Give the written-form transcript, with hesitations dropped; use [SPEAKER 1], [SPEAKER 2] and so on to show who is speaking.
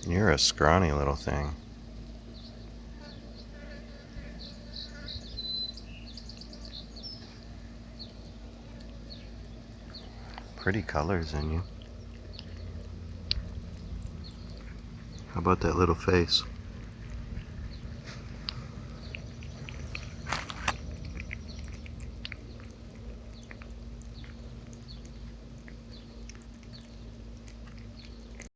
[SPEAKER 1] You're a scrawny little thing. Pretty colors in you. How about that little face?